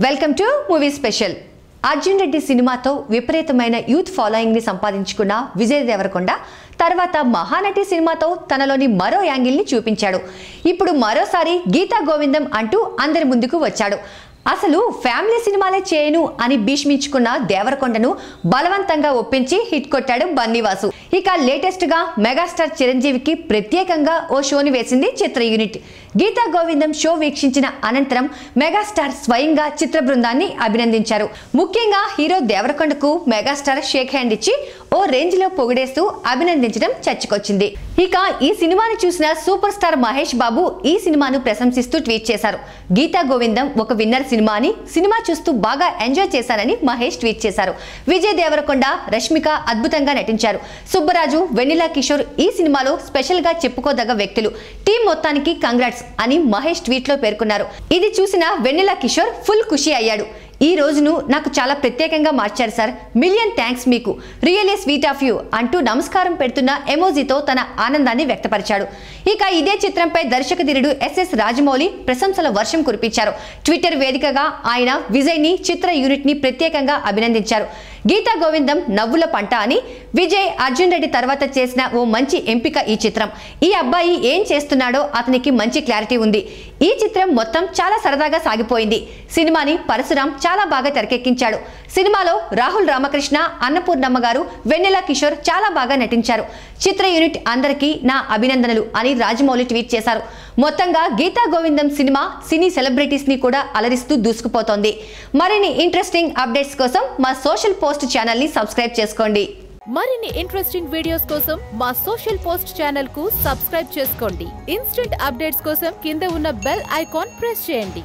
Welcome to movie special. Arjun Reddy సినిమాతో విపరీతమైన youth following ని సంపాదించుకున్న విజయ్ దేవరకొండ తర్వాత మహానటి సినిమాతో తనలోని మరో యాంగిల్ ని చూపించాడు. ఇప్పుడు మరోసారి గీతా గోవిందం అంటూ అందరి ముందుకు వచ్చాడు. అసలు ఫ్యామిలీ సినిమాలే చేయను అని భీష్మించుకున్న దేవరకొండను బలవంతంగా ఒప్పించి హిట్ కొట్టాడు బన్నీవాసు. ఇక లేటెస్ట్ గా మెగాస్టార్ చిరంజీవికి ప్రత్యేకంగా ఓ షోని వేసింది చిత్ర యూనిట్. గీతా గోవిందం షో వీక్షించిన అనంతరం మెగాస్టార్ స్వయంగా చిత్ర బృందాన్ని అభినందించారు. ముఖ్యంగా హీరో దేవరకొండకు మెగాస్టార్ షేక్ హ్యాండ్ ఇచ్చి ఓ రేంజ్ లో పొగిడేస్తూ అభినందించడం చర్చకొచ్చింది. ఇక ఈ సినిమాను చూసిన సూపర్ స్టార్ మహేష్ బాబు ఈ సినిమాను ప్రశంసిస్తూ ట్వీట్ చేశారు. గీతా గోవిందం ఒక విన్నర్ సినిమా అని, సినిమా చూస్తూ బాగా ఎంజాయ్ చేశారని మహేష్ ట్వీట్ చేశారు. విజయ్ దేవరకొండ, రష్మిక అద్భుతంగా నటించారు. సుబ్బరాజు, వెన్నెలా కిషోర్ ఈ సినిమాలో స్పెషల్ గా చెప్పుకోదగ్గ వ్యక్తులు. టీం మొత్తానికి కంగ్రాట్స్ అని మహేష్ ట్వీట్ లో పేర్కొన్నారు. ఇది చూసిన వెన్నెలా కిషోర్ ఫుల్ ఖుషి అయ్యాడు. ఈ రోజును నాకు చాలా ప్రత్యేకంగా మార్చారు సార్, మిలియన్ థ్యాంక్స్ మీకు, రియల్లీ స్వీట్ ఆఫ్ యూ అంటూ నమస్కారం పెడుతున్న ఎమోజీతో తన ఆనందాన్ని వ్యక్తపరిచాడు. ఇక ఇదే చిత్రంపై దర్శకధీరుడు ఎస్ఎస్ రాజమౌళి ప్రశంసల వర్షం కురిపించారు. ట్విట్టర్ వేదికగా ఆయన విజయ్ ని, చిత్ర యూనిట్ ని ప్రత్యేకంగా అభినందించారు. గీతా గోవిందం నవ్వుల పంట అని, విజయ్ అర్జున్ రెడ్డి తర్వాత చేసిన ఓ మంచి ఎంపిక ఈ చిత్రం. ఈ అబ్బాయి ఏం చేస్తున్నాడో అతనికి మంచి క్లారిటీ ఉంది. ఈ చిత్రం మొత్తం చాలా సరదాగా సాగిపోయింది. సినిమాని పరశురాం చాలా బాగా తెరకెక్కించాడు. సినిమాలో రాహుల్ రామకృష్ణ, అన్నపూర్ణమ్మ గారు, వెన్నెలా కిషోర్ చాలా బాగా నటించారు. చిత్ర యూనిట్ అందరికీ నా అభినందనలు అని రాజమౌళి ట్వీట్ చేశారు. మొత్తంగా గీతా గోవిందం సినిమా సినీ సెలబ్రిటీస్ ని కూడా అలరిస్తూ దూసుకుపోతోంది. మరిన్ని ఇంట్రెస్టింగ్ అప్డేట్స్ కోసం మా సోషల్ పోస్ట్ ఛానల్ ని సబ్స్క్రైబ్ చేసుకోండి. మరిన్ని ఇంట్రెస్టింగ్ వీడియోస్ కోసం మా సోషల్ పోస్ట్ ఛానల్ కు సబ్స్క్రైబ్ చేసుకోండి. ఇన్స్టెంట్ అప్డేట్స్ కోసం కింద ఉన్న బెల్ ఐకాన్ ప్రెస్ చేయండి.